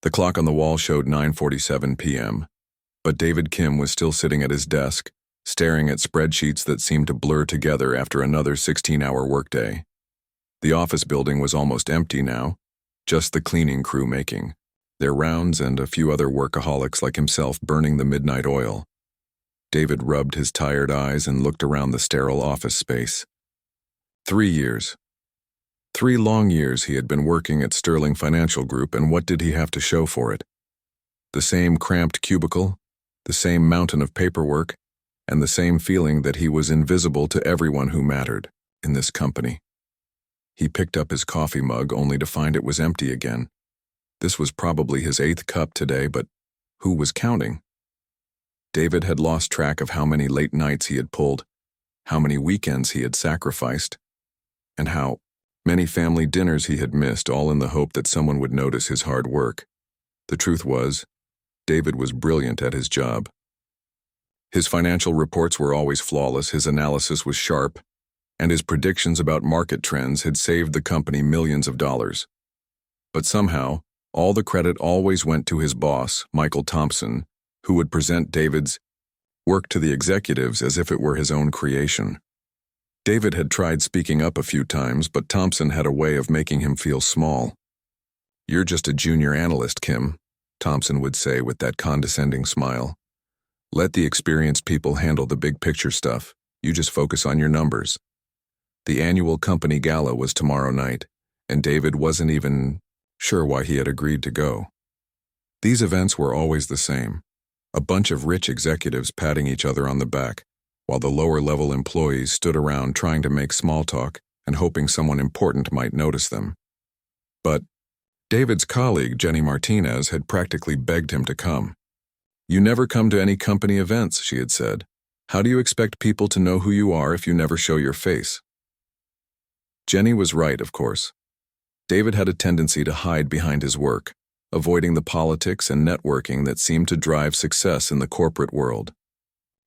The clock on the wall showed 9:47 p.m., but David Kim was still sitting at his desk, staring at spreadsheets that seemed to blur together after another 16-hour workday. The office building was almost empty now, just the cleaning crew making their rounds and a few other workaholics like himself burning the midnight oil. David rubbed his tired eyes and looked around the sterile office space. 3 years. 3 long years he had been working at Sterling Financial Group, and what did he have to show for it? The same cramped cubicle, the same mountain of paperwork, and the same feeling that he was invisible to everyone who mattered in this company. He picked up his coffee mug only to find it was empty again. This was probably his 8th cup today, but who was counting? David had lost track of how many late nights he had pulled, how many weekends he had sacrificed, and how many family dinners he had missed, all in the hope that someone would notice his hard work. The truth was, David was brilliant at his job. His financial reports were always flawless, his analysis was sharp, and his predictions about market trends had saved the company millions of dollars. But somehow, all the credit always went to his boss, Michael Thompson, who would present David's work to the executives as if it were his own creation. David had tried speaking up a few times, but Thompson had a way of making him feel small. "You're just a junior analyst, Kim," Thompson would say with that condescending smile. "Let the experienced people handle the big picture stuff. You just focus on your numbers." The annual company gala was tomorrow night, and David wasn't even sure why he had agreed to go. These events were always the same. A bunch of rich executives patting each other on the back, while the lower-level employees stood around trying to make small talk and hoping someone important might notice them. But David's colleague, Jenny Martinez, had practically begged him to come. "You never come to any company events," she had said. "How do you expect people to know who you are if you never show your face?" Jenny was right, of course. David had a tendency to hide behind his work, avoiding the politics and networking that seemed to drive success in the corporate world.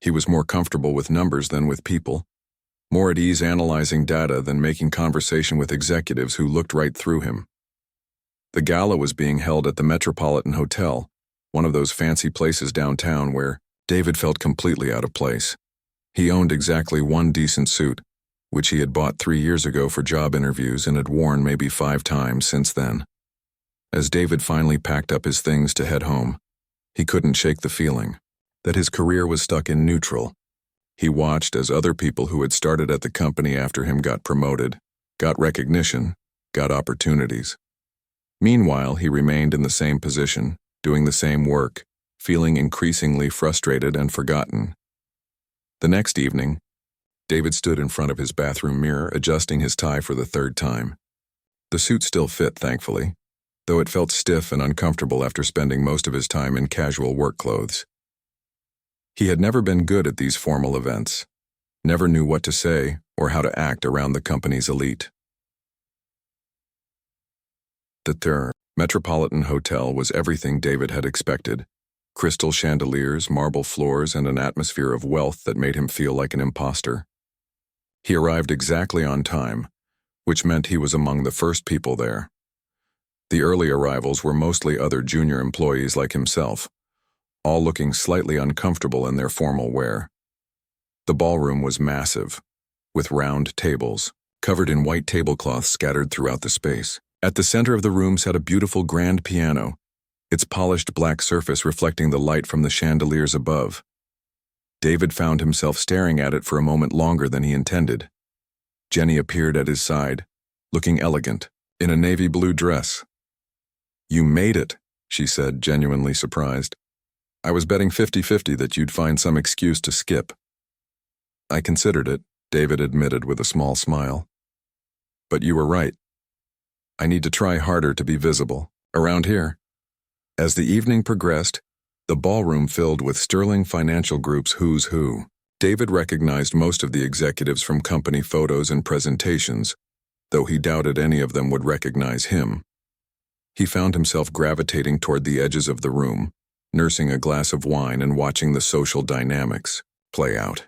He was more comfortable with numbers than with people, more at ease analyzing data than making conversation with executives who looked right through him. The gala was being held at the Metropolitan Hotel, one of those fancy places downtown where David felt completely out of place. He owned exactly one decent suit, which he had bought 3 years ago for job interviews and had worn maybe 5 times since then. As David finally packed up his things to head home, he couldn't shake the feeling that his career was stuck in neutral. He watched as other people who had started at the company after him got promoted, got recognition, got opportunities. Meanwhile, he remained in the same position, doing the same work, feeling increasingly frustrated and forgotten. The next evening, David stood in front of his bathroom mirror, adjusting his tie for the 3rd time. The suit still fit, thankfully, though it felt stiff and uncomfortable after spending most of his time in casual work clothes. He had never been good at these formal events, never knew what to say or how to act around the company's elite. The Metropolitan Hotel was everything David had expected. Crystal chandeliers, marble floors, and an atmosphere of wealth that made him feel like an imposter. He arrived exactly on time, which meant he was among the first people there. The early arrivals were mostly other junior employees like himself, all looking slightly uncomfortable in their formal wear. The ballroom was massive, with round tables, covered in white tablecloths scattered throughout the space. At the center of the room sat a beautiful grand piano, its polished black surface reflecting the light from the chandeliers above. David found himself staring at it for a moment longer than he intended. Jenny appeared at his side, looking elegant, in a navy blue dress. "You made it," she said, genuinely surprised. "I was betting 50-50 that you'd find some excuse to skip." "I considered it," David admitted with a small smile. "But you were right. I need to try harder to be visible, around here." As the evening progressed, the ballroom filled with Sterling Financial Group's who's who. David recognized most of the executives from company photos and presentations, though he doubted any of them would recognize him. He found himself gravitating toward the edges of the room, nursing a glass of wine and watching the social dynamics play out.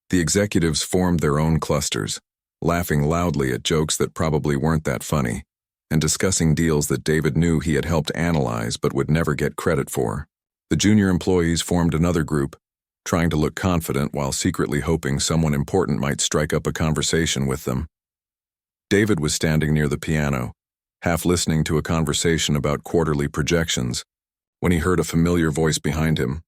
The executives formed their own clusters, laughing loudly at jokes that probably weren't that funny, and discussing deals that David knew he had helped analyze but would never get credit for. The junior employees formed another group, trying to look confident while secretly hoping someone important might strike up a conversation with them. David was standing near the piano, half listening to a conversation about quarterly projections, when he heard a familiar voice behind him.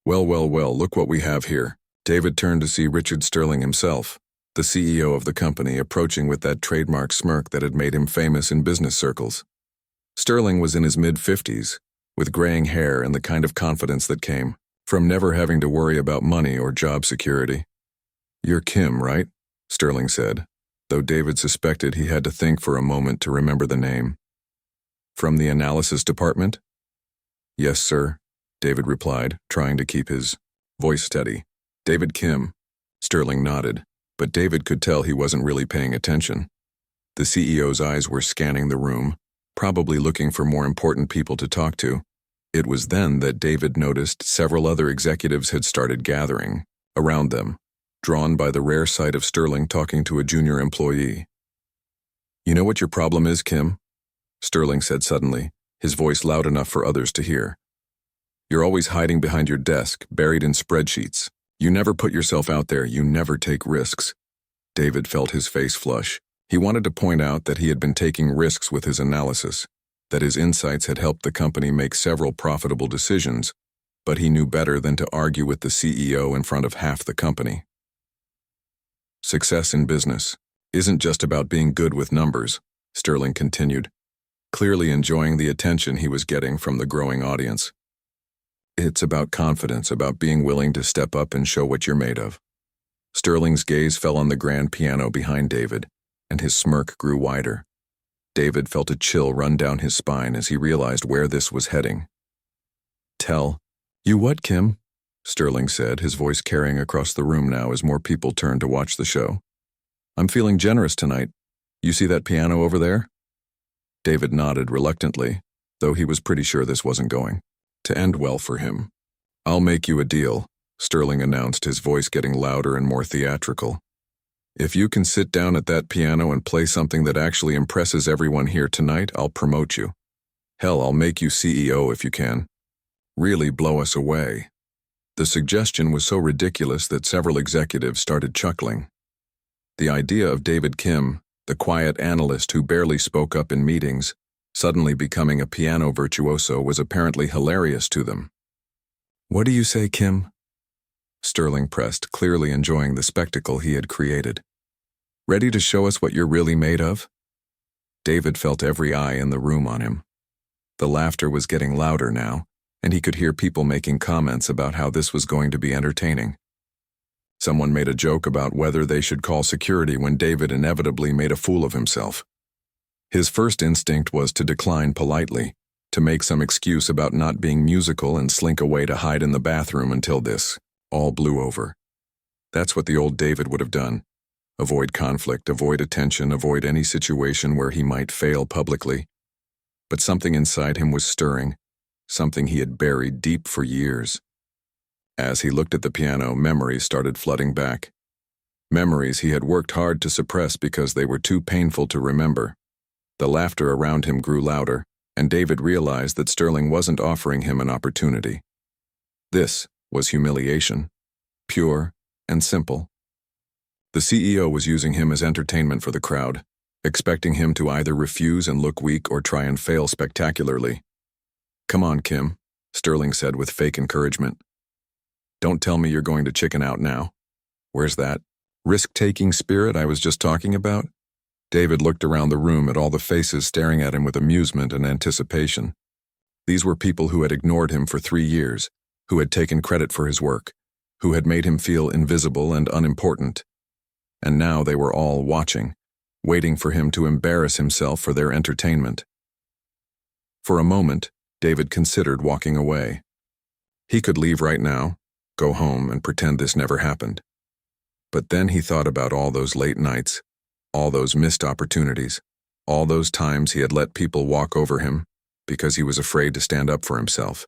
Well, look what we have here." David turned to see Richard Sterling himself, the CEO of the company, approaching with that trademark smirk that had made him famous in business circles. Sterling was in his mid-50s, with graying hair and the kind of confidence that came from never having to worry about money or job security. "You're Kim, right?" Sterling said, though David suspected he had to think for a moment to remember the name. "From the analysis department?" "Yes, sir," David replied, trying to keep his voice steady. "David Kim." Sterling nodded, but David could tell he wasn't really paying attention. The CEO's eyes were scanning the room, probably looking for more important people to talk to. It was then that David noticed several other executives had started gathering around them, drawn by the rare sight of Sterling talking to a junior employee. "You know what your problem is, Kim?" Sterling said suddenly, his voice loud enough for others to hear. "You're always hiding behind your desk, buried in spreadsheets. You never put yourself out there, you never take risks." David felt his face flush. He wanted to point out that he had been taking risks with his analysis, that his insights had helped the company make several profitable decisions, but he knew better than to argue with the CEO in front of half the company. "Success in business isn't just about being good with numbers," Sterling continued, clearly enjoying the attention he was getting from the growing audience. "It's about confidence, about being willing to step up and show what you're made of." Sterling's gaze fell on the grand piano behind David, and his smirk grew wider. David felt a chill run down his spine as he realized where this was heading. "Tell you what, Kim?" Sterling said, his voice carrying across the room now as more people turned to watch the show. "I'm feeling generous tonight. You see that piano over there?" David nodded reluctantly, though he was pretty sure this wasn't going to end well for him. "I'll make you a deal," Sterling announced, his voice getting louder and more theatrical. "If you can sit down at that piano and play something that actually impresses everyone here tonight, I'll promote you. Hell, I'll make you CEO if you can. Really blow us away." The suggestion was so ridiculous that several executives started chuckling. The idea of David Kim, the quiet analyst who barely spoke up in meetings, suddenly becoming a piano virtuoso was apparently hilarious to them. "What do you say, Kim?" Sterling pressed, clearly enjoying the spectacle he had created. "Ready to show us what you're really made of?" David felt every eye in the room on him. The laughter was getting louder now, and he could hear people making comments about how this was going to be entertaining. Someone made a joke about whether they should call security when David inevitably made a fool of himself. His first instinct was to decline politely, to make some excuse about not being musical and slink away to hide in the bathroom until this all blew over. That's what the old David would have done. Avoid conflict, avoid attention, avoid any situation where he might fail publicly. But something inside him was stirring, something he had buried deep for years. As he looked at the piano, memories started flooding back. Memories he had worked hard to suppress because they were too painful to remember. The laughter around him grew louder, and David realized that Sterling wasn't offering him an opportunity. This was humiliation, pure and simple. The CEO was using him as entertainment for the crowd, expecting him to either refuse and look weak or try and fail spectacularly. "Come on, Kim," Sterling said with fake encouragement. "Don't tell me you're going to chicken out now. Where's that risk-taking spirit I was just talking about?" David looked around the room at all the faces staring at him with amusement and anticipation. These were people who had ignored him for 3 years, who had taken credit for his work, who had made him feel invisible and unimportant. And now they were all watching, waiting for him to embarrass himself for their entertainment. For a moment, David considered walking away. He could leave right now, go home and pretend this never happened. But then he thought about all those late nights, all those missed opportunities, all those times he had let people walk over him because he was afraid to stand up for himself.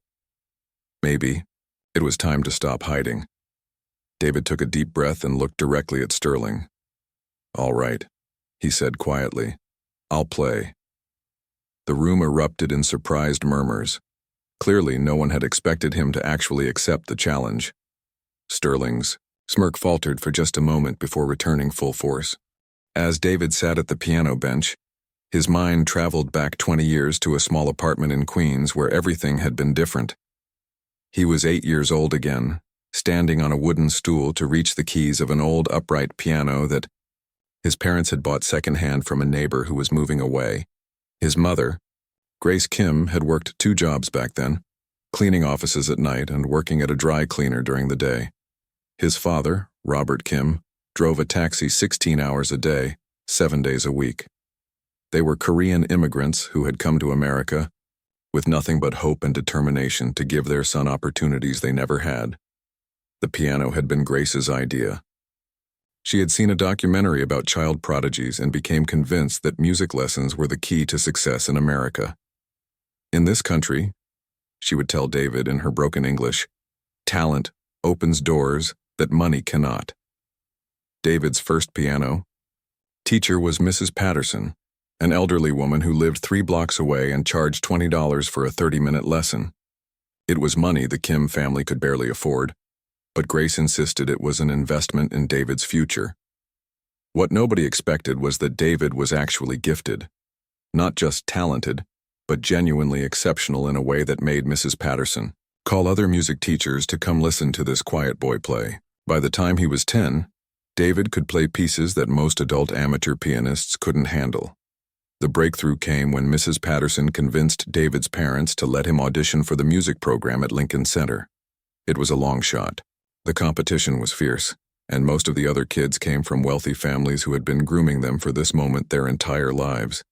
Maybe it was time to stop hiding. David took a deep breath and looked directly at Sterling. "All right," he said quietly. "I'll play. The room erupted in surprised murmurs. Clearly, no one had expected him to actually accept the challenge. Sterling's smirk faltered for just a moment before returning full force. As David sat at the piano bench, his mind traveled back 20 years to a small apartment in Queens where everything had been different. He was 8 years old again, standing on a wooden stool to reach the keys of an old upright piano that his parents had bought secondhand from a neighbor who was moving away. His mother, Grace Kim, had worked 2 jobs back then, cleaning offices at night and working at a dry cleaner during the day. His father, Robert Kim, drove a taxi 16 hours a day, 7 days a week. They were Korean immigrants who had come to America with nothing but hope and determination to give their son opportunities they never had. The piano had been Grace's idea. She had seen a documentary about child prodigies and became convinced that music lessons were the key to success in America. In this country, she would tell David in her broken English, talent opens doors that money cannot. David's first piano teacher was Mrs. Patterson, an elderly woman who lived 3 blocks away and charged $20 for a 30-minute lesson. It was money the Kim family could barely afford, but Grace insisted it was an investment in David's future. What nobody expected was that David was actually gifted, not just talented, but genuinely exceptional in a way that made Mrs. Patterson call other music teachers to come listen to this quiet boy play. By the time he was 10, David could play pieces that most adult amateur pianists couldn't handle. The breakthrough came when Mrs. Patterson convinced David's parents to let him audition for the music program at Lincoln Center. It was a long shot. The competition was fierce, and most of the other kids came from wealthy families who had been grooming them for this moment their entire lives.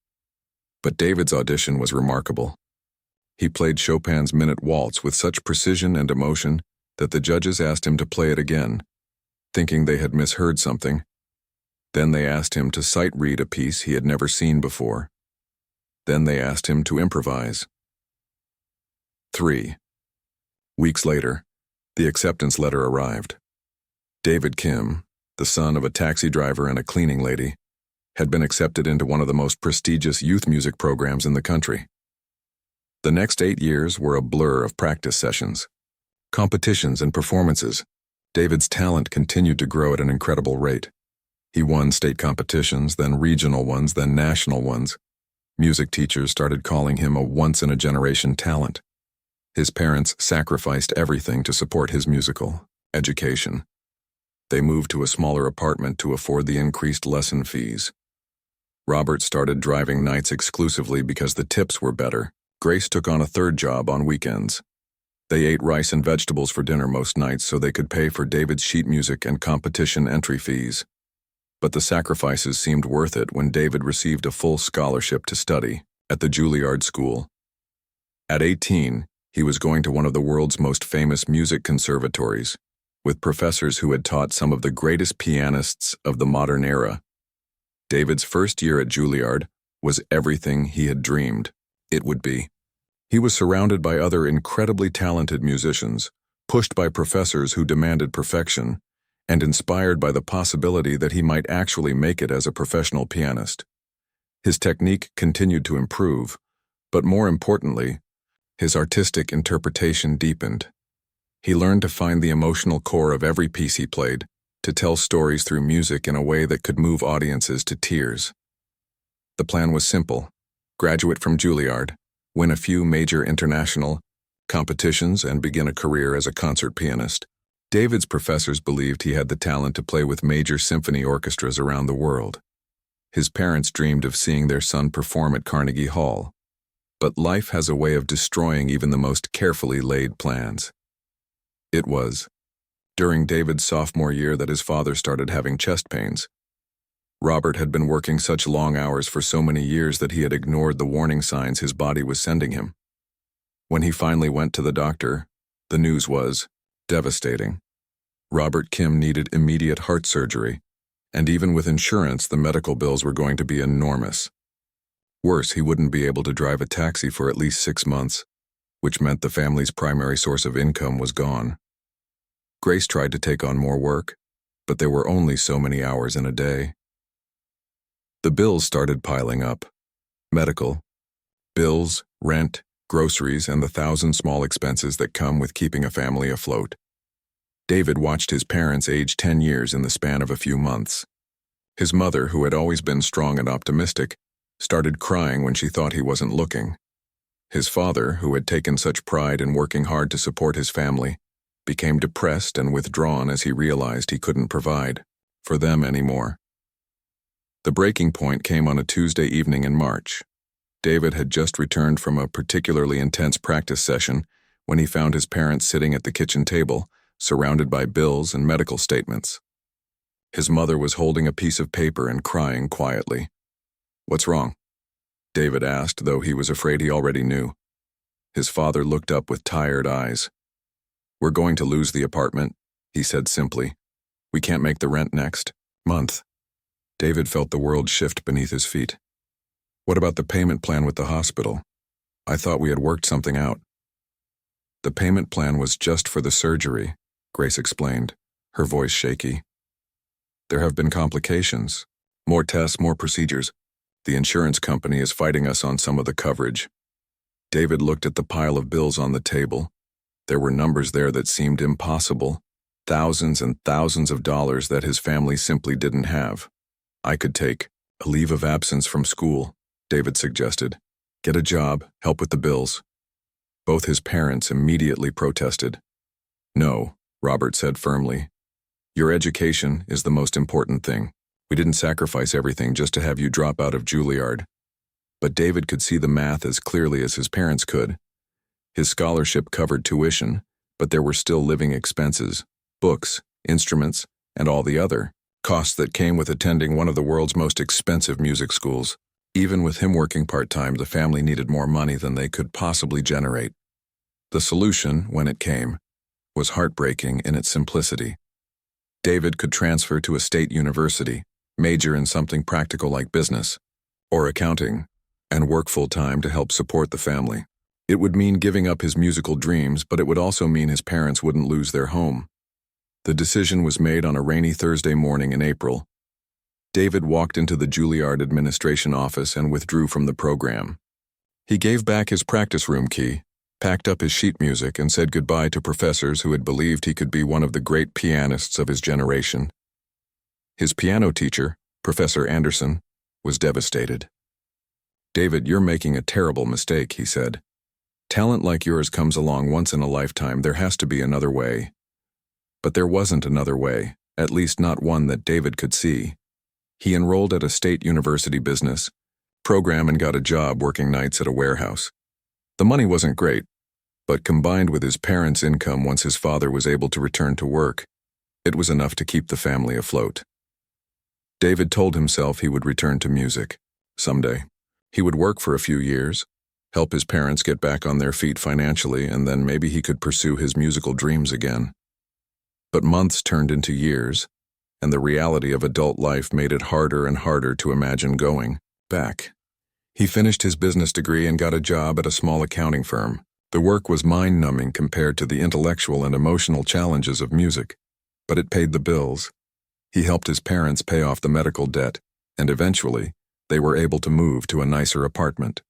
But David's audition was remarkable. He played Chopin's Minute Waltz with such precision and emotion that the judges asked him to play it again, thinking they had misheard something. Then they asked him to sight read a piece he had never seen before. Then they asked him to improvise. 3 weeks later, the acceptance letter arrived. David Kim, the son of a taxi driver and a cleaning lady, had been accepted into one of the most prestigious youth music programs in the country. The next 8 years were a blur of practice sessions, competitions, and performances. David's talent continued to grow at an incredible rate. He won state competitions, then regional ones, then national ones. Music teachers started calling him a once-in-a-generation talent. His parents sacrificed everything to support his musical education. They moved to a smaller apartment to afford the increased lesson fees. Robert started driving nights exclusively because the tips were better. Grace took on a 3rd job on weekends. They ate rice and vegetables for dinner most nights so they could pay for David's sheet music and competition entry fees. But the sacrifices seemed worth it when David received a full scholarship to study at the Juilliard School. At 18, he was going to one of the world's most famous music conservatories, with professors who had taught some of the greatest pianists of the modern era. David's first year at Juilliard was everything he had dreamed it would be. He was surrounded by other incredibly talented musicians, pushed by professors who demanded perfection, and inspired by the possibility that he might actually make it as a professional pianist. His technique continued to improve, but more importantly, his artistic interpretation deepened. He learned to find the emotional core of every piece he played, to tell stories through music in a way that could move audiences to tears. The plan was simple: graduate from Juilliard, win a few major international competitions, and begin a career as a concert pianist. David's professors believed he had the talent to play with major symphony orchestras around the world. His parents dreamed of seeing their son perform at Carnegie Hall. But life has a way of destroying even the most carefully laid plans. It was during David's sophomore year that his father started having chest pains. Robert had been working such long hours for so many years that he had ignored the warning signs his body was sending him. When he finally went to the doctor, the news was devastating. Robert Kim needed immediate heart surgery, and even with insurance, the medical bills were going to be enormous. Worse, he wouldn't be able to drive a taxi for at least 6 months, which meant the family's primary source of income was gone. Grace tried to take on more work, but there were only so many hours in a day. The bills started piling up: medical, Bills, rent, groceries, and the thousand small expenses that come with keeping a family afloat. David watched his parents age 10 years in the span of a few months. His mother, who had always been strong and optimistic, started crying when she thought he wasn't looking. His father, who had taken such pride in working hard to support his family, became depressed and withdrawn as he realized he couldn't provide for them anymore. The breaking point came on a Tuesday evening in March. David had just returned from a particularly intense practice session when he found his parents sitting at the kitchen table, surrounded by bills and medical statements. His mother was holding a piece of paper and crying quietly. "What's wrong?" David asked, though he was afraid he already knew. His father looked up with tired eyes. "We're going to lose the apartment," he said simply. "We can't make the rent next month." David felt the world shift beneath his feet. "What about the payment plan with the hospital? I thought we had worked something out." "The payment plan was just for the surgery," Grace explained, her voice shaky. "There have been complications. More tests, more procedures. The insurance company is fighting us on some of the coverage." David looked at the pile of bills on the table. There were numbers there that seemed impossible. Thousands and thousands of dollars that his family simply didn't have. "I could take a leave of absence from school," David suggested. "Get a job, help with the bills." Both his parents immediately protested. "No," Robert said firmly. "Your education is the most important thing. We didn't sacrifice everything just to have you drop out of Juilliard." But David could see the math as clearly as his parents could. His scholarship covered tuition, but there were still living expenses, books, instruments, and all the other costs that came with attending one of the world's most expensive music schools. Even with him working part-time, the family needed more money than they could possibly generate. The solution, when it came, was heartbreaking in its simplicity. David could transfer to a state university, major in something practical like business or accounting, and work full-time to help support the family. It would mean giving up his musical dreams, but it would also mean his parents wouldn't lose their home. The decision was made on a rainy Thursday morning in April. David walked into the Juilliard administration office and withdrew from the program. He gave back his practice room key, packed up his sheet music, and said goodbye to professors who had believed he could be one of the great pianists of his generation. His piano teacher, Professor Anderson, was devastated. "David, you're making a terrible mistake," he said. "Talent like yours comes along once in a lifetime. There has to be another way." But there wasn't another way, at least not one that David could see. He enrolled at a state university business program and got a job working nights at a warehouse. The money wasn't great, but combined with his parents' income once his father was able to return to work, it was enough to keep the family afloat. David told himself he would return to music someday. He would work for a few years, help his parents get back on their feet financially, and then maybe he could pursue his musical dreams again. But months turned into years, and the reality of adult life made it harder and harder to imagine going back. He finished his business degree and got a job at a small accounting firm. The work was mind-numbing compared to the intellectual and emotional challenges of music, but it paid the bills. He helped his parents pay off the medical debt, and eventually, they were able to move to a nicer apartment.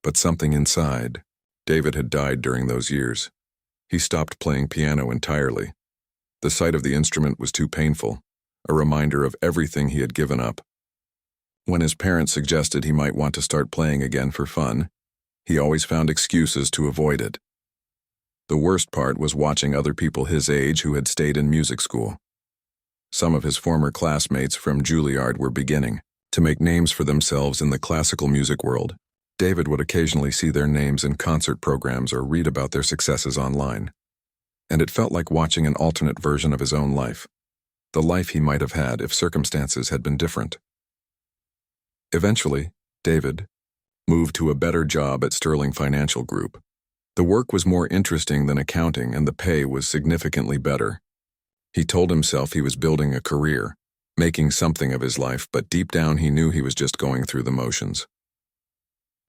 But something inside, David had died during those years. He stopped playing piano entirely. The sight of the instrument was too painful, a reminder of everything he had given up. When his parents suggested he might want to start playing again for fun, he always found excuses to avoid it. The worst part was watching other people his age who had stayed in music school. Some of his former classmates from Juilliard were beginning to make names for themselves in the classical music world. David would occasionally see their names in concert programs or read about their successes online. And it felt like watching an alternate version of his own life, the life he might have had if circumstances had been different. Eventually, David moved to a better job at Sterling Financial Group. The work was more interesting than accounting, and the pay was significantly better. He told himself he was building a career, making something of his life, but deep down he knew he was just going through the motions.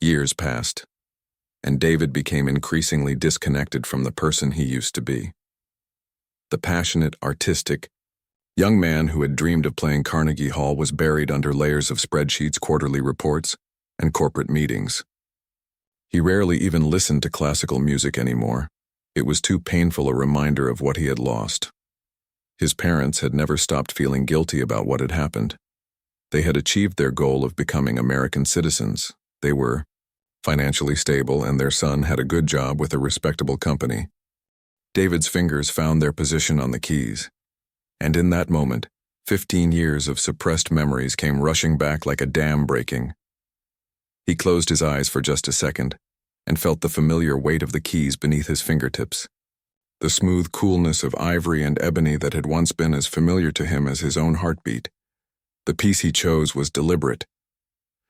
Years passed, and David became increasingly disconnected from the person he used to be. The passionate, artistic, young man who had dreamed of playing Carnegie Hall was buried under layers of spreadsheets, quarterly reports, and corporate meetings. He rarely even listened to classical music anymore. It was too painful a reminder of what he had lost. His parents had never stopped feeling guilty about what had happened. They had achieved their goal of becoming American citizens. They were financially stable, and their son had a good job with a respectable company. David's fingers found their position on the keys. And in that moment, 15 years of suppressed memories came rushing back like a dam breaking. He closed his eyes for just a second and felt the familiar weight of the keys beneath his fingertips. The smooth coolness of ivory and ebony that had once been as familiar to him as his own heartbeat. The piece he chose was deliberate.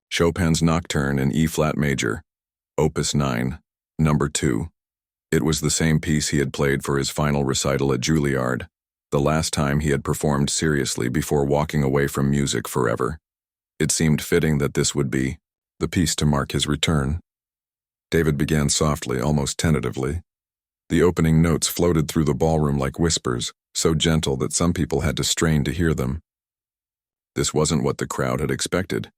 Chopin's Nocturne in E-flat major, Opus 9, number 2. It was the same piece he had played for his final recital at Juilliard, the last time he had performed seriously before walking away from music forever. It seemed fitting that this would be the piece to mark his return. David began softly, almost tentatively. The opening notes floated through the ballroom like whispers, so gentle that some people had to strain to hear them. This wasn't what the crowd had expected.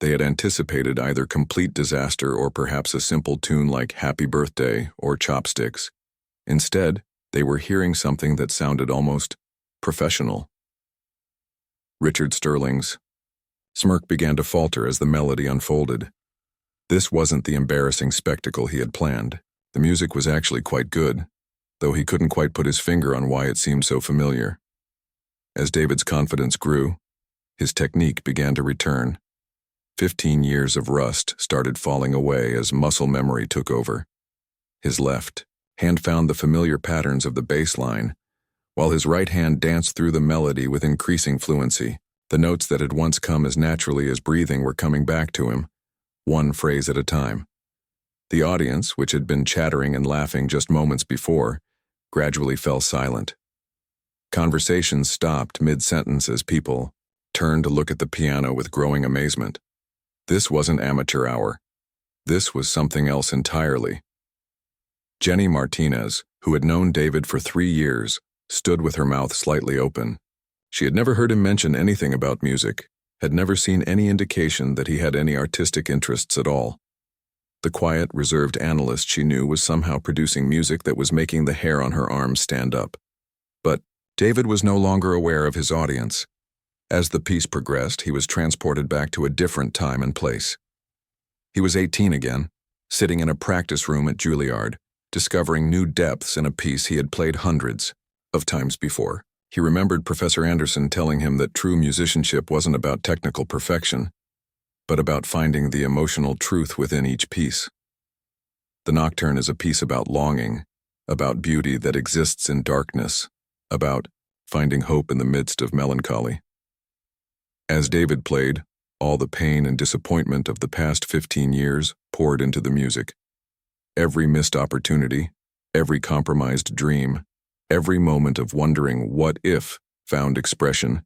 They had anticipated either complete disaster or perhaps a simple tune like Happy Birthday or Chopsticks. Instead, they were hearing something that sounded almost professional. Richard Sterling's smirk began to falter as the melody unfolded. This wasn't the embarrassing spectacle he had planned. The music was actually quite good, though he couldn't quite put his finger on why it seemed so familiar. As David's confidence grew, his technique began to return. 15 years of rust started falling away as muscle memory took over. His left hand found the familiar patterns of the bass line, while his right hand danced through the melody with increasing fluency. The notes that had once come as naturally as breathing were coming back to him, one phrase at a time. The audience, which had been chattering and laughing just moments before, gradually fell silent. Conversations stopped mid-sentence as people turned to look at the piano with growing amazement. This wasn't amateur hour. This was something else entirely. Jenny Martinez, who had known David for 3 years, stood with her mouth slightly open. She had never heard him mention anything about music, had never seen any indication that he had any artistic interests at all. The quiet, reserved analyst she knew was somehow producing music that was making the hair on her arms stand up. But David was no longer aware of his audience. As the piece progressed, he was transported back to a different time and place. He was 18 again, sitting in a practice room at Juilliard, discovering new depths in a piece he had played hundreds of times before. He remembered Professor Anderson telling him that true musicianship wasn't about technical perfection, but about finding the emotional truth within each piece. The Nocturne is a piece about longing, about beauty that exists in darkness, about finding hope in the midst of melancholy. As David played, all the pain and disappointment of the past 15 years poured into the music. Every missed opportunity, every compromised dream, every moment of wondering what if found expression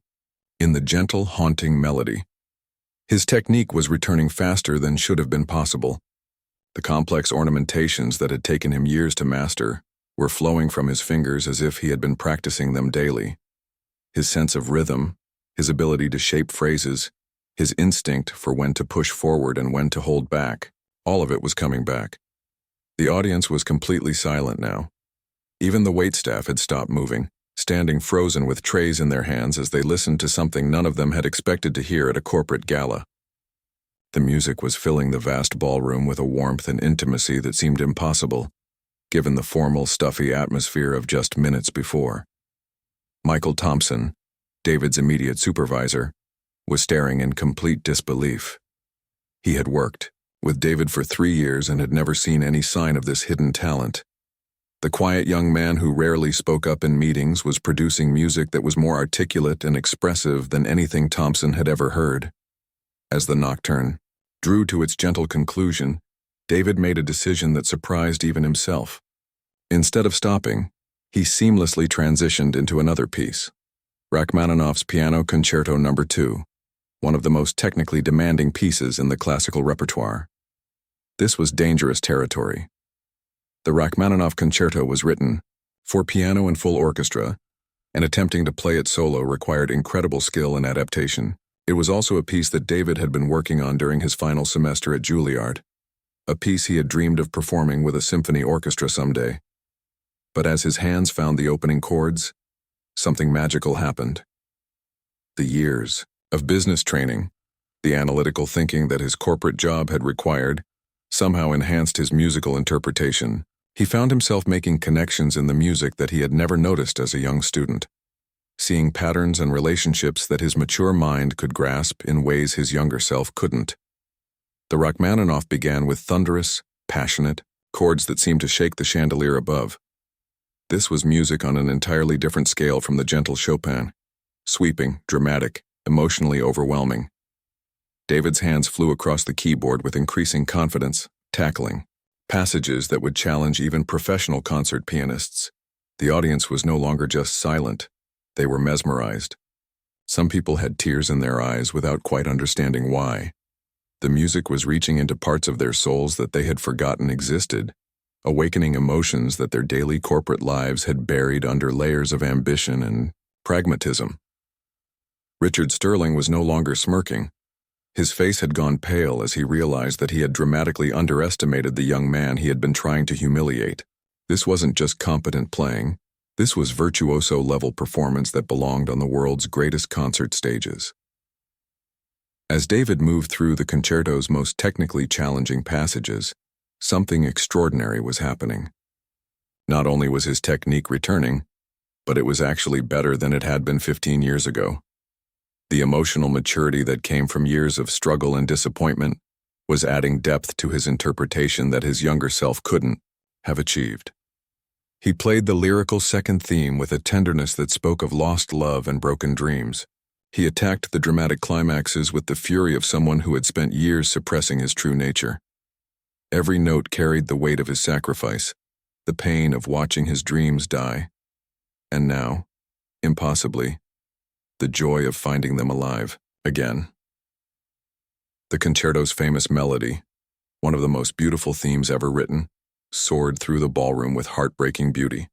in the gentle, haunting melody. His technique was returning faster than should have been possible. The complex ornamentations that had taken him years to master were flowing from his fingers as if he had been practicing them daily. His sense of rhythm, his ability to shape phrases, his instinct for when to push forward and when to hold back, all of it was coming back. The audience was completely silent now. Even the waitstaff had stopped moving, standing frozen with trays in their hands as they listened to something none of them had expected to hear at a corporate gala. The music was filling the vast ballroom with a warmth and intimacy that seemed impossible, given the formal, stuffy atmosphere of just minutes before. Michael Thompson, David's immediate supervisor, was staring in complete disbelief. He had worked with David for 3 years and had never seen any sign of this hidden talent. The quiet young man who rarely spoke up in meetings was producing music that was more articulate and expressive than anything Thompson had ever heard. As the Nocturne drew to its gentle conclusion, David made a decision that surprised even himself. Instead of stopping, he seamlessly transitioned into another piece, Rachmaninoff's Piano Concerto No. 2, one of the most technically demanding pieces in the classical repertoire. This was dangerous territory. The Rachmaninoff Concerto was written for piano and full orchestra, and attempting to play it solo required incredible skill and adaptation. It was also a piece that David had been working on during his final semester at Juilliard. a piece he had dreamed of performing with a symphony orchestra someday. But as his hands found the opening chords, something magical happened. The years of business training, the analytical thinking that his corporate job had required, somehow enhanced his musical interpretation. He found himself making connections in the music that he had never noticed as a young student, seeing patterns and relationships that his mature mind could grasp in ways his younger self couldn't. The Rachmaninoff began with thunderous, passionate chords that seemed to shake the chandelier above. This was music on an entirely different scale from the gentle Chopin, sweeping, dramatic, emotionally overwhelming. David's hands flew across the keyboard with increasing confidence, tackling passages that would challenge even professional concert pianists. The audience was no longer just silent, they were mesmerized. Some people had tears in their eyes without quite understanding why. The music was reaching into parts of their souls that they had forgotten existed, awakening emotions that their daily corporate lives had buried under layers of ambition and pragmatism. Richard Sterling was no longer smirking. His face had gone pale as he realized that he had dramatically underestimated the young man he had been trying to humiliate. This wasn't just competent playing. This was virtuoso-level performance that belonged on the world's greatest concert stages. As David moved through the concerto's most technically challenging passages, something extraordinary was happening. Not only was his technique returning, but it was actually better than it had been 15 years ago. The emotional maturity that came from years of struggle and disappointment was adding depth to his interpretation that his younger self couldn't have achieved. He played the lyrical second theme with a tenderness that spoke of lost love and broken dreams. He attacked the dramatic climaxes with the fury of someone who had spent years suppressing his true nature. Every note carried the weight of his sacrifice, the pain of watching his dreams die. And now, impossibly, the joy of finding them alive again. The concerto's famous melody, one of the most beautiful themes ever written, soared through the ballroom with heartbreaking beauty.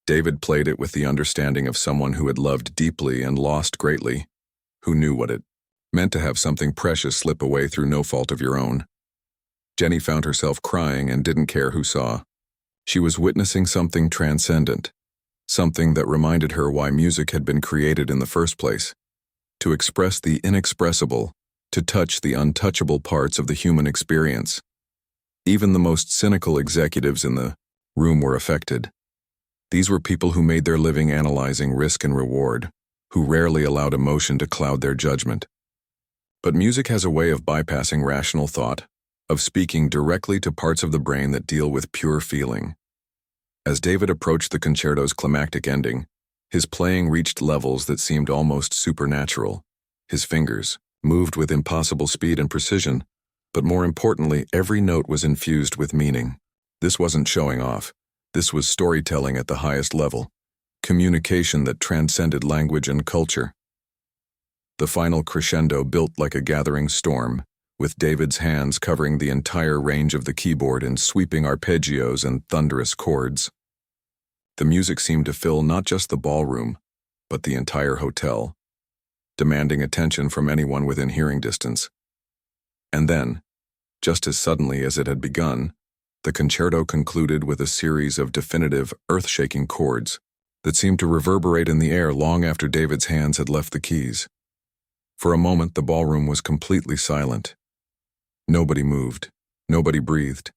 David played it with the understanding of someone who had loved deeply and lost greatly, who knew what it meant to have something precious slip away through no fault of your own. Jenny found herself crying and didn't care who saw. She was witnessing something transcendent, something that reminded her why music had been created in the first place, to express the inexpressible, to touch the untouchable parts of the human experience. Even the most cynical executives in the room were affected. These were people who made their living analyzing risk and reward, who rarely allowed emotion to cloud their judgment. But music has a way of bypassing rational thought, of speaking directly to parts of the brain that deal with pure feeling. As David approached the concerto's climactic ending, his playing reached levels that seemed almost supernatural. His fingers moved with impossible speed and precision, but more importantly, every note was infused with meaning. This wasn't showing off. This was storytelling at the highest level, communication that transcended language and culture. The final crescendo built like a gathering storm, with David's hands covering the entire range of the keyboard in sweeping arpeggios and thunderous chords. The music seemed to fill not just the ballroom, but the entire hotel, demanding attention from anyone within hearing distance. And then, just as suddenly as it had begun, the concerto concluded with a series of definitive, earth-shaking chords that seemed to reverberate in the air long after David's hands had left the keys. For a moment, the ballroom was completely silent. Nobody moved, nobody breathed,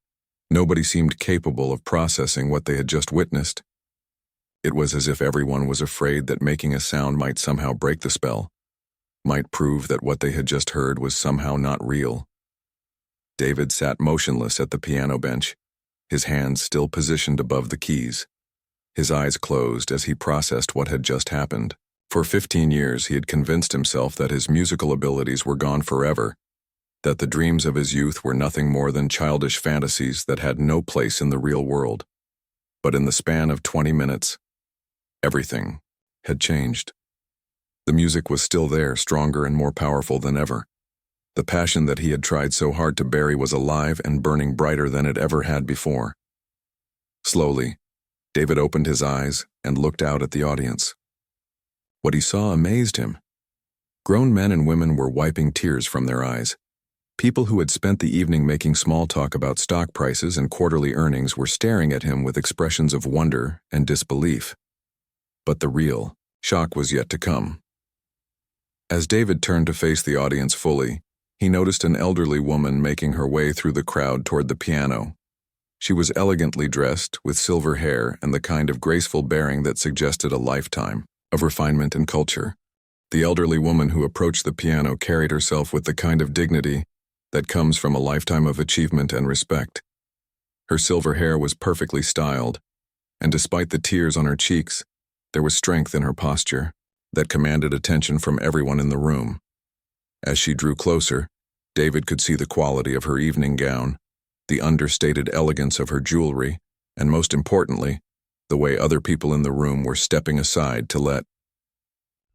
nobody seemed capable of processing what they had just witnessed. It was as if everyone was afraid that making a sound might somehow break the spell, might prove that what they had just heard was somehow not real. David sat motionless at the piano bench, his hands still positioned above the keys. His eyes closed as he processed what had just happened. For 15 years, he had convinced himself that his musical abilities were gone forever, that the dreams of his youth were nothing more than childish fantasies that had no place in the real world. But in the span of 20 minutes, everything had changed. The music was still there, stronger and more powerful than ever. The passion that he had tried so hard to bury was alive and burning brighter than it ever had before. Slowly, David opened his eyes and looked out at the audience. What he saw amazed him. Grown men and women were wiping tears from their eyes. People who had spent the evening making small talk about stock prices and quarterly earnings were staring at him with expressions of wonder and disbelief. But the real shock was yet to come. As David turned to face the audience fully, he noticed an elderly woman making her way through the crowd toward the piano. She was elegantly dressed, with silver hair and the kind of graceful bearing that suggested a lifetime of refinement and culture. The elderly woman who approached the piano carried herself with the kind of dignity that comes from a lifetime of achievement and respect. Her silver hair was perfectly styled, and despite the tears on her cheeks, there was strength in her posture that commanded attention from everyone in the room. As she drew closer, David could see the quality of her evening gown, the understated elegance of her jewelry, and most importantly, the way other people in the room were stepping aside to let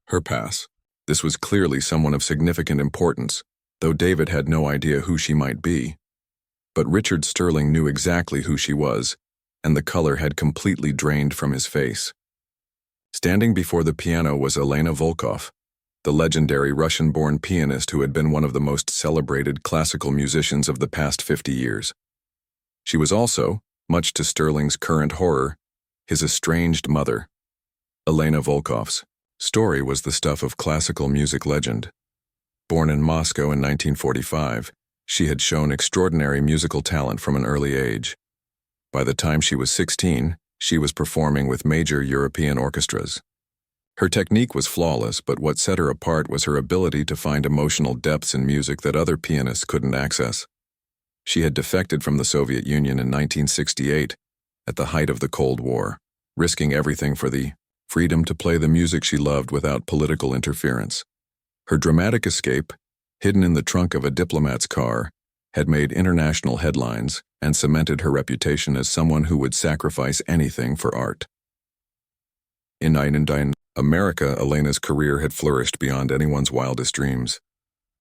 her pass. This was clearly someone of significant importance, though David had no idea who she might be. But Richard Sterling knew exactly who she was, and the color had completely drained from his face. Standing before the piano was Elena Volkov, the legendary Russian-born pianist who had been one of the most celebrated classical musicians of the past 50 years. She was also, much to Sterling's current horror, his estranged mother. Elena Volkov's story was the stuff of classical music legend. Born in Moscow in 1945, she had shown extraordinary musical talent from an early age. By the time she was 16, she was performing with major European orchestras. Her technique was flawless, but what set her apart was her ability to find emotional depths in music that other pianists couldn't access. She had defected from the Soviet Union in 1968, at the height of the Cold War, risking everything for the freedom to play the music she loved without political interference. Her dramatic escape, hidden in the trunk of a diplomat's car, had made international headlines and cemented her reputation as someone who would sacrifice anything for art. In America, Elena's career had flourished beyond anyone's wildest dreams.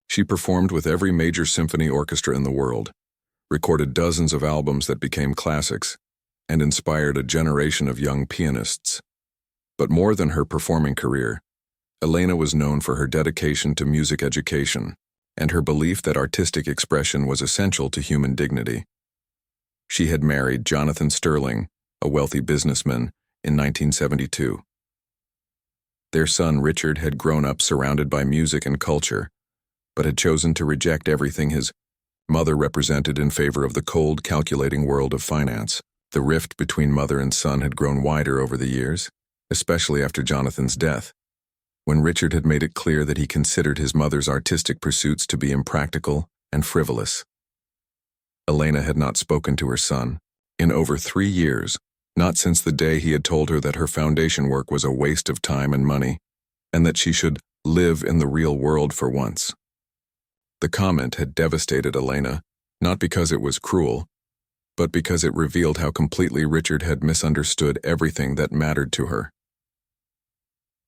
She performed with every major symphony orchestra in the world, recorded dozens of albums that became classics, and inspired a generation of young pianists. But more than her performing career, Elena was known for her dedication to music education and her belief that artistic expression was essential to human dignity. She had married Jonathan Sterling, a wealthy businessman, in 1972. Their son Richard had grown up surrounded by music and culture, but had chosen to reject everything his mother represented in favor of the cold, calculating world of finance. The rift between mother and son had grown wider over the years, especially after Jonathan's death, when Richard had made it clear that he considered his mother's artistic pursuits to be impractical and frivolous. Elena had not spoken to her son in over 3 years, not since the day he had told her that her foundation work was a waste of time and money, and that she should live in the real world for once. The comment had devastated Elena, not because it was cruel, but because it revealed how completely Richard had misunderstood everything that mattered to her.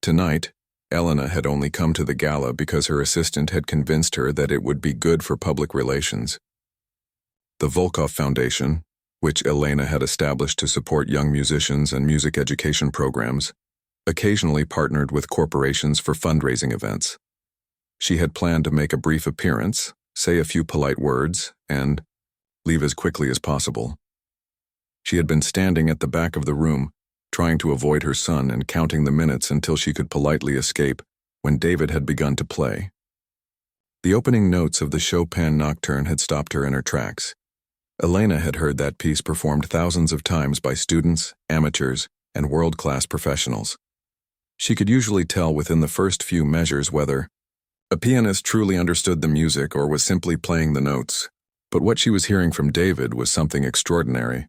Tonight, Elena had only come to the gala because her assistant had convinced her that it would be good for public relations. The Volkov Foundation, which Elena had established to support young musicians and music education programs, occasionally partnered with corporations for fundraising events. She had planned to make a brief appearance, say a few polite words, and leave as quickly as possible. She had been standing at the back of the room, trying to avoid her son and counting the minutes until she could politely escape when David had begun to play. The opening notes of the Chopin Nocturne had stopped her in her tracks. Elena had heard that piece performed thousands of times by students, amateurs, and world-class professionals. She could usually tell within the first few measures whether a pianist truly understood the music or was simply playing the notes. But what she was hearing from David was something extraordinary,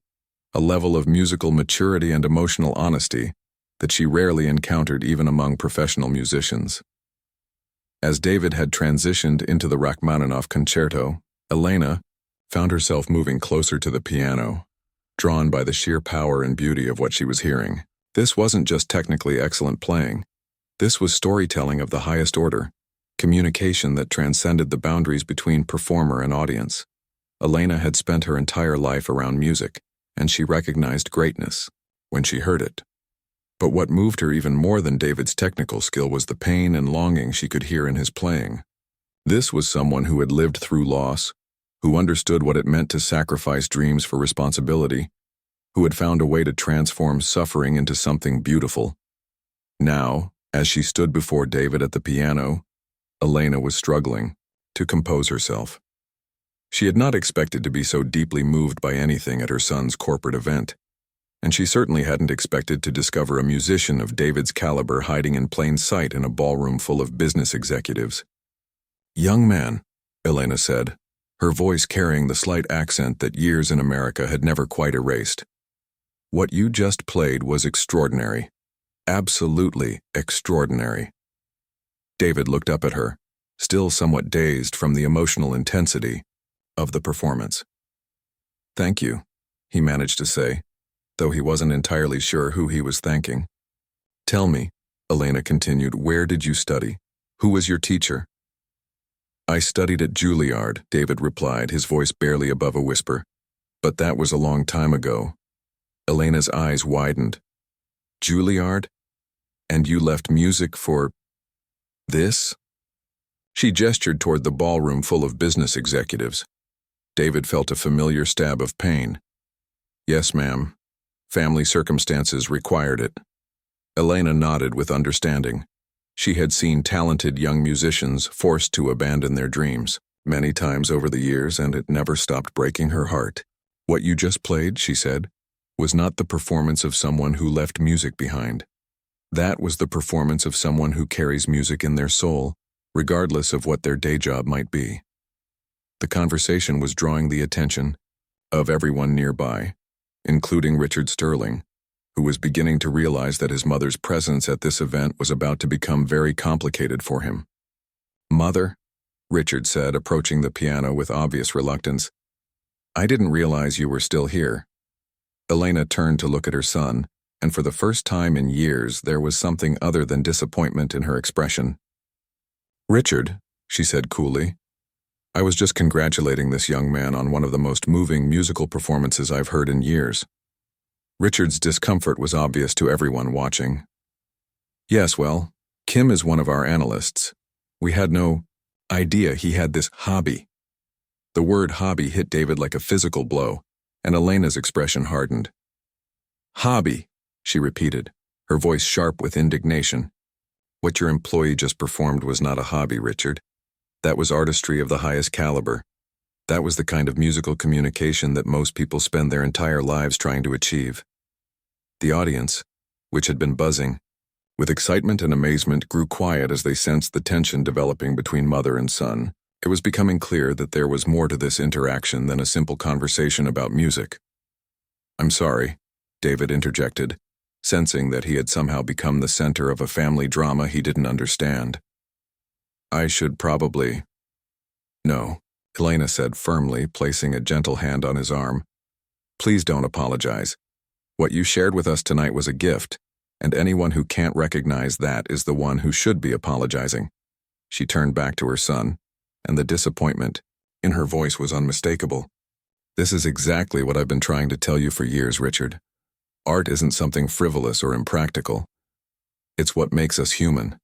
a level of musical maturity and emotional honesty that she rarely encountered even among professional musicians. As David had transitioned into the Rachmaninoff concerto, Elena found herself moving closer to the piano, drawn by the sheer power and beauty of what she was hearing. This wasn't just technically excellent playing. This was storytelling of the highest order, communication that transcended the boundaries between performer and audience. Elena had spent her entire life around music, and she recognized greatness when she heard it. But what moved her even more than David's technical skill was the pain and longing she could hear in his playing. This was someone who had lived through loss, who understood what it meant to sacrifice dreams for responsibility, who had found a way to transform suffering into something beautiful. Now, as she stood before David at the piano, Elena was struggling to compose herself. She had not expected to be so deeply moved by anything at her son's corporate event, and she certainly hadn't expected to discover a musician of David's caliber hiding in plain sight in a ballroom full of business executives. "Young man," Elena said, her voice carrying the slight accent that years in America had never quite erased. "What you just played was extraordinary. Absolutely extraordinary." David looked up at her, still somewhat dazed from the emotional intensity of the performance. "Thank you," he managed to say, though he wasn't entirely sure who he was thanking. "Tell me," Elena continued, "where did you study? Who was your teacher?" "I studied at Juilliard," David replied, his voice barely above a whisper. "But that was a long time ago." Elena's eyes widened. "Juilliard? And you left music for this?" She gestured toward the ballroom full of business executives. David felt a familiar stab of pain. "Yes, ma'am. Family circumstances required it." Elena nodded with understanding. She had seen talented young musicians forced to abandon their dreams many times over the years, and it never stopped breaking her heart. "What you just played," she said, "was not the performance of someone who left music behind. That was the performance of someone who carries music in their soul, regardless of what their day job might be." The conversation was drawing the attention of everyone nearby, including Richard Sterling, who was beginning to realize that his mother's presence at this event was about to become very complicated for him. "Mother," Richard said, approaching the piano with obvious reluctance, "I didn't realize you were still here." Elena turned to look at her son, and for the first time in years there was something other than disappointment in her expression. "Richard," she said coolly, "I was just congratulating this young man on one of the most moving musical performances I've heard in years." Richard's discomfort was obvious to everyone watching. "Yes, well, Kim is one of our analysts. We had no idea he had this hobby." The word hobby hit David like a physical blow, and Elena's expression hardened. "Hobby," she repeated, her voice sharp with indignation. "What your employee just performed was not a hobby, Richard. That was artistry of the highest caliber. That was the kind of musical communication that most people spend their entire lives trying to achieve." The audience, which had been buzzing with excitement and amazement, grew quiet as they sensed the tension developing between mother and son. It was becoming clear that there was more to this interaction than a simple conversation about music. "I'm sorry," David interjected, sensing that he had somehow become the center of a family drama he didn't understand. "I should probably—" "No," Elena said firmly, placing a gentle hand on his arm. "Please don't apologize. What you shared with us tonight was a gift, and anyone who can't recognize that is the one who should be apologizing." She turned back to her son, and the disappointment in her voice was unmistakable. "This is exactly what I've been trying to tell you for years, Richard. Art isn't something frivolous or impractical. It's what makes us human.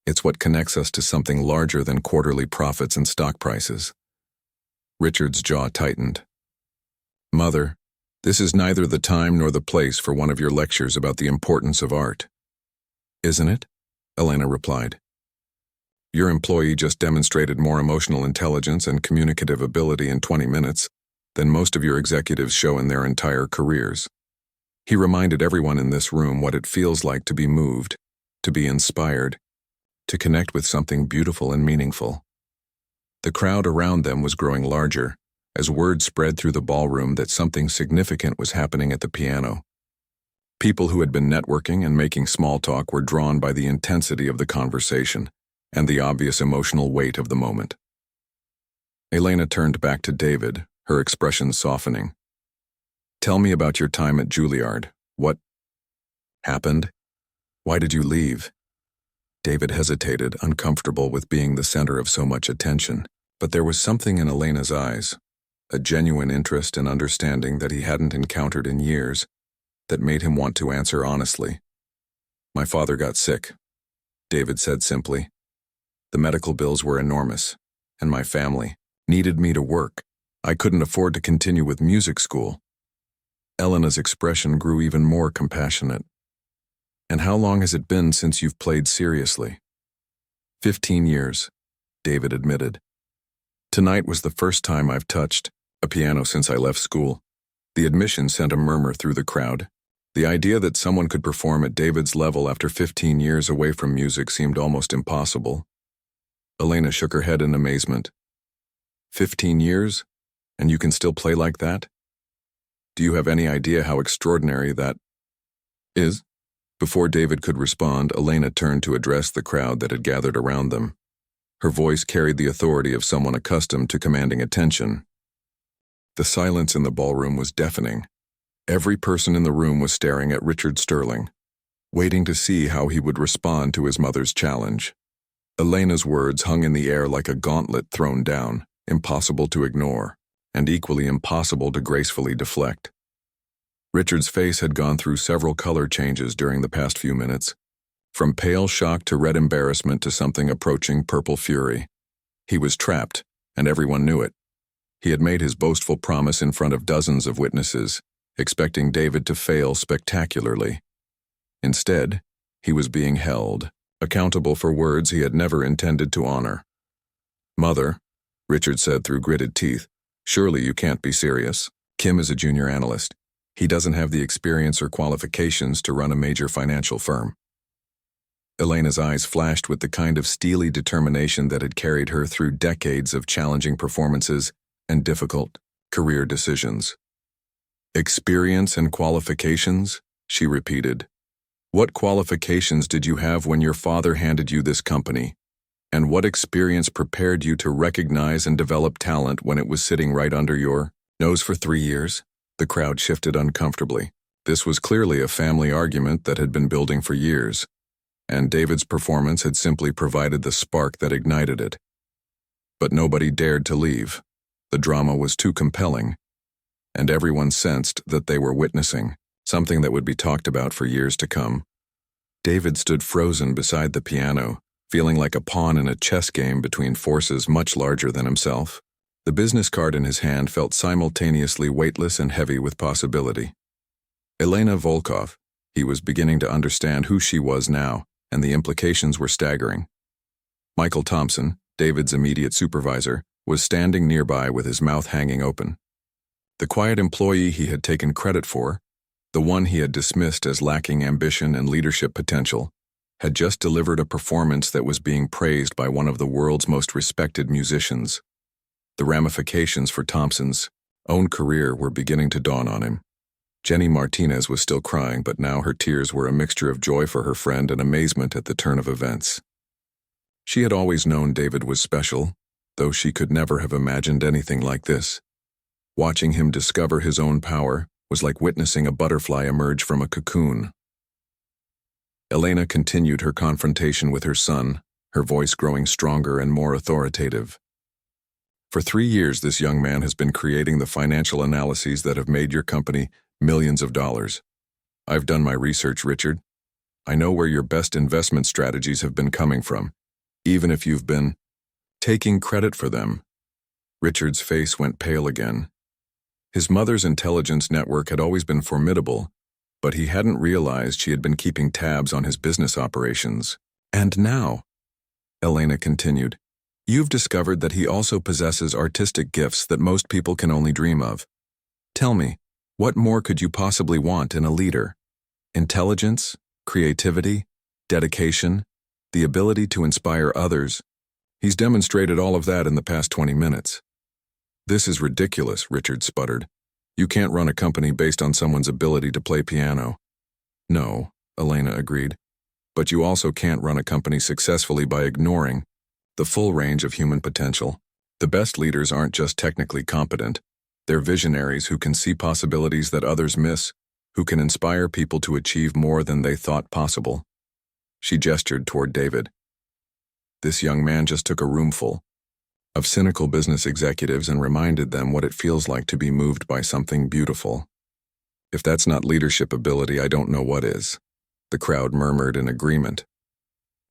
It's what connects us to something larger than quarterly profits and stock prices." Richard's jaw tightened. "Mother, this is neither the time nor the place for one of your lectures about the importance of art." "Isn't it?" Elena replied. "Your employee just demonstrated more emotional intelligence and communicative ability in 20 minutes than most of your executives show in their entire careers." He reminded everyone in this room what it feels like to be moved, to be inspired, to connect with something beautiful and meaningful. The crowd around them was growing larger, as word spread through the ballroom that something significant was happening at the piano. People who had been networking and making small talk were drawn by the intensity of the conversation and the obvious emotional weight of the moment. Elena turned back to David, her expression softening. "Tell me about your time at Juilliard. What happened? Why did you leave?" David hesitated, uncomfortable with being the center of so much attention, but there was something in Elena's eyes, a genuine interest and understanding that he hadn't encountered in years, that made him want to answer honestly. "My father got sick," David said simply. "The medical bills were enormous, and my family needed me to work. I couldn't afford to continue with music school. Elena's expression grew even more compassionate. And how long has it been since you've played seriously? 15 years, David admitted. Tonight was the first time I've touched a piano since I left school. The admission sent a murmur through the crowd. The idea that someone could perform at David's level after 15 years away from music seemed almost impossible. Elena shook her head in amazement. 15 years? And you can still play like that? Do you have any idea how extraordinary that is? Before David could respond, Elena turned to address the crowd that had gathered around them. Her voice carried the authority of someone accustomed to commanding attention. The silence in the ballroom was deafening. Every person in the room was staring at Richard Sterling, waiting to see how he would respond to his mother's challenge. Elena's words hung in the air like a gauntlet thrown down, impossible to ignore, and equally impossible to gracefully deflect. Richard's face had gone through several color changes during the past few minutes, from pale shock to red embarrassment to something approaching purple fury. He was trapped, and everyone knew it. He had made his boastful promise in front of dozens of witnesses, expecting David to fail spectacularly. Instead, he was being held, accountable for words he had never intended to honor. "Mother," Richard said through gritted teeth, "surely you can't be serious. Kim is a junior analyst. He doesn't have the experience or qualifications to run a major financial firm." Elena's eyes flashed with the kind of steely determination that had carried her through decades of challenging performances and difficult career decisions. "Experience and qualifications?" she repeated. "What qualifications did you have when your father handed you this company? And what experience prepared you to recognize and develop talent when it was sitting right under your nose for 3 years? The crowd shifted uncomfortably. This was clearly a family argument that had been building for years, and David's performance had simply provided the spark that ignited it. But nobody dared to leave. The drama was too compelling, and everyone sensed that they were witnessing something that would be talked about for years to come. David stood frozen beside the piano, feeling like a pawn in a chess game between forces much larger than himself. The business card in his hand felt simultaneously weightless and heavy with possibility. Elena Volkov. He was beginning to understand who she was now, and the implications were staggering. Michael Thompson, David's immediate supervisor, was standing nearby with his mouth hanging open. The quiet employee he had taken credit for, the one he had dismissed as lacking ambition and leadership potential, had just delivered a performance that was being praised by one of the world's most respected musicians. The ramifications for Thompson's own career were beginning to dawn on him. Jenny Martinez was still crying, but now her tears were a mixture of joy for her friend and amazement at the turn of events. She had always known David was special, though she could never have imagined anything like this. Watching him discover his own power was like witnessing a butterfly emerge from a cocoon. Elena continued her confrontation with her son, her voice growing stronger and more authoritative. "For 3 years, this young man has been creating the financial analyses that have made your company millions of dollars. I've done my research, Richard. I know where your best investment strategies have been coming from, even if you've been taking credit for them." Richard's face went pale again. His mother's intelligence network had always been formidable, but he hadn't realized she had been keeping tabs on his business operations. "And now," Elena continued, "you've discovered that he also possesses artistic gifts that most people can only dream of. Tell me, what more could you possibly want in a leader? Intelligence, creativity, dedication, the ability to inspire others. He's demonstrated all of that in the past 20 minutes. "This is ridiculous," Richard sputtered. "You can't run a company based on someone's ability to play piano." "No," Elena agreed, "but you also can't run a company successfully by ignoring the full range of human potential. The best leaders aren't just technically competent. They're visionaries who can see possibilities that others miss, who can inspire people to achieve more than they thought possible." She gestured toward David. This young man just took a roomful of cynical business executives and reminded them what it feels like to be moved by something beautiful. "If that's not leadership ability, I don't know what is," the crowd murmured in agreement.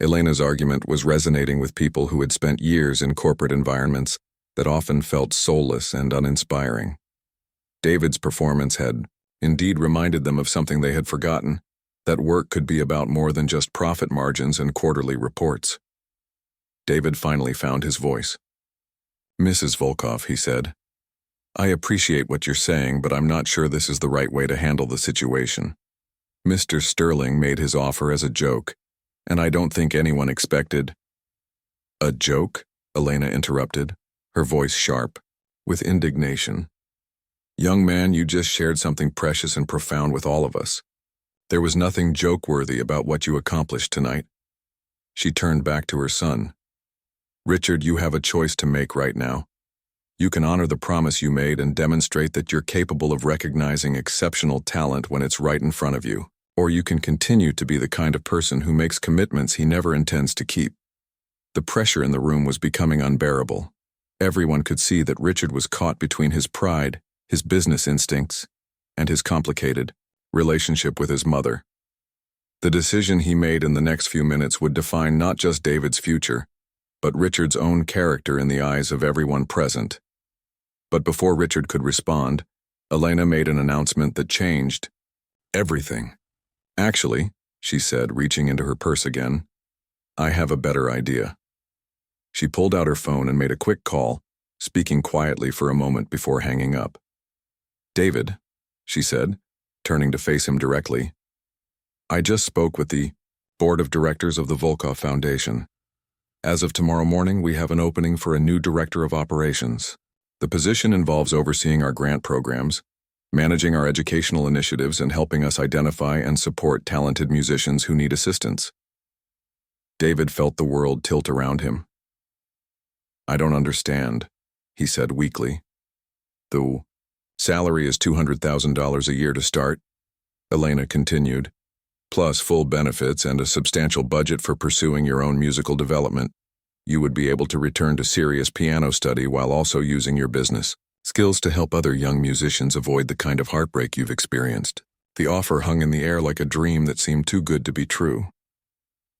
Elena's argument was resonating with people who had spent years in corporate environments that often felt soulless and uninspiring. David's performance had, indeed, reminded them of something they had forgotten, that work could be about more than just profit margins and quarterly reports. David finally found his voice. "Mrs. Volkov," he said, "I appreciate what you're saying, but I'm not sure this is the right way to handle the situation. Mr. Sterling made his offer as a joke, and I don't think anyone expected—" "A joke?" Elena interrupted, her voice sharp, with indignation. "Young man, you just shared something precious and profound with all of us. There was nothing joke-worthy about what you accomplished tonight." She turned back to her son. "Richard, you have a choice to make right now. You can honor the promise you made and demonstrate that you're capable of recognizing exceptional talent when it's right in front of you, or you can continue to be the kind of person who makes commitments he never intends to keep." The pressure in the room was becoming unbearable. Everyone could see that Richard was caught between his pride, his business instincts, and his complicated relationship with his mother. The decision he made in the next few minutes would define not just David's future, but Richard's own character in the eyes of everyone present. But before Richard could respond, Elena made an announcement that changed everything. "Actually," she said, reaching into her purse again, "I have a better idea." She pulled out her phone and made a quick call, speaking quietly for a moment before hanging up. "David," she said, turning to face him directly, "I just spoke with the board of directors of the Volkov Foundation. As of tomorrow morning, we have an opening for a new director of operations. The position involves overseeing our grant programs, managing our educational initiatives, and helping us identify and support talented musicians who need assistance." David felt the world tilt around him. "I don't understand," he said weakly. "The salary is $200,000 a year to start," Elena continued, "plus full benefits and a substantial budget for pursuing your own musical development. You would be able to return to serious piano study while also using your business skills to help other young musicians avoid the kind of heartbreak you've experienced." The offer hung in the air like a dream that seemed too good to be true.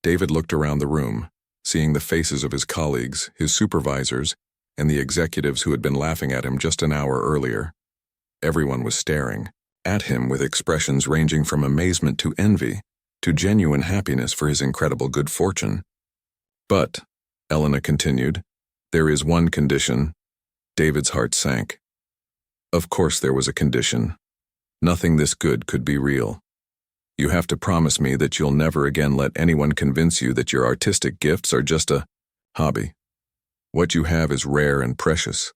David looked around the room, seeing the faces of his colleagues, his supervisors, and the executives who had been laughing at him just an hour earlier. Everyone was staring at him with expressions ranging from amazement to envy, to genuine happiness for his incredible good fortune. "But," Elena continued, "there is one condition." David's heart sank. Of course there was a condition. Nothing this good could be real. "You have to promise me that you'll never again let anyone convince you that your artistic gifts are just a hobby. What you have is rare and precious,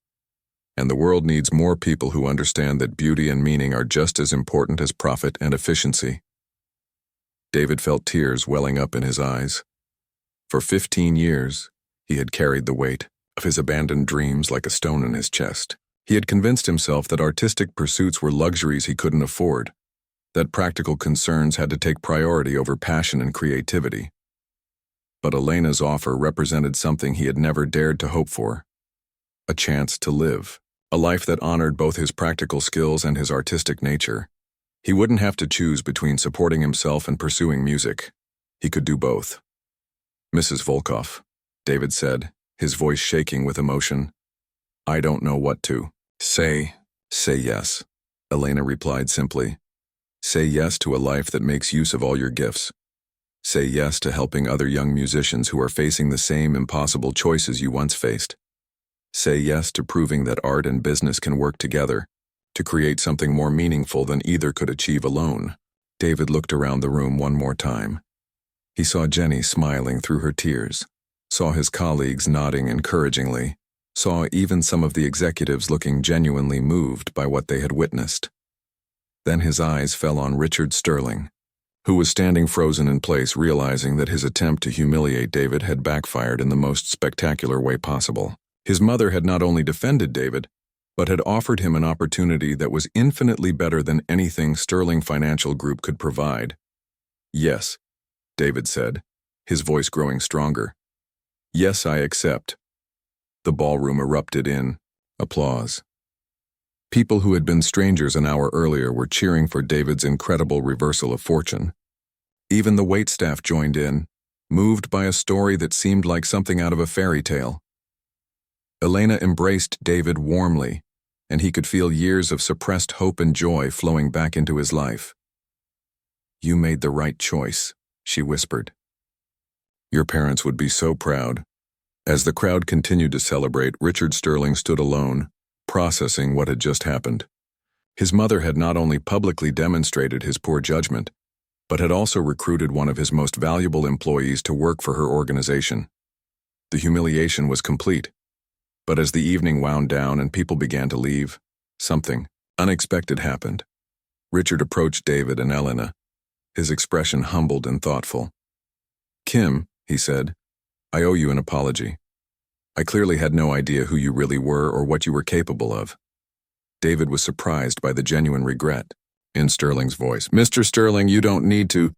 and the world needs more people who understand that beauty and meaning are just as important as profit and efficiency." David felt tears welling up in his eyes. For 15 years, he had carried the weight of his abandoned dreams like a stone in his chest. He had convinced himself that artistic pursuits were luxuries he couldn't afford, that practical concerns had to take priority over passion and creativity. But Elena's offer represented something he had never dared to hope for: a chance to live, a life that honored both his practical skills and his artistic nature. He wouldn't have to choose between supporting himself and pursuing music. He could do both. "Mrs. Volkov," David said, his voice shaking with emotion, "I don't know what to say." "Say yes," Elena replied simply. "Say yes to a life that makes use of all your gifts. Say yes to helping other young musicians who are facing the same impossible choices you once faced. Say yes to proving that art and business can work together, to create something more meaningful than either could achieve alone." David looked around the room one more time. He saw Jenny smiling through her tears, saw his colleagues nodding encouragingly, saw even some of the executives looking genuinely moved by what they had witnessed. Then his eyes fell on Richard Sterling, who was standing frozen in place, realizing that his attempt to humiliate David had backfired in the most spectacular way possible. His mother had not only defended David, but had offered him an opportunity that was infinitely better than anything Sterling Financial Group could provide. "Yes," David said, his voice growing stronger. "Yes, I accept." The ballroom erupted in applause. People who had been strangers an hour earlier were cheering for David's incredible reversal of fortune. Even the waitstaff joined in, moved by a story that seemed like something out of a fairy tale. Elena embraced David warmly, and he could feel years of suppressed hope and joy flowing back into his life. "You made the right choice," she whispered. "Your parents would be so proud." As the crowd continued to celebrate, Richard Sterling stood alone, processing what had just happened. His mother had not only publicly demonstrated his poor judgment, but had also recruited one of his most valuable employees to work for her organization. The humiliation was complete. But as the evening wound down and people began to leave, something unexpected happened. Richard approached David and Elena, his expression humbled and thoughtful. "Kim," he said, "I owe you an apology. I clearly had no idea who you really were or what you were capable of." David was surprised by the genuine regret in Sterling's voice. "Mr. Sterling, you don't need to."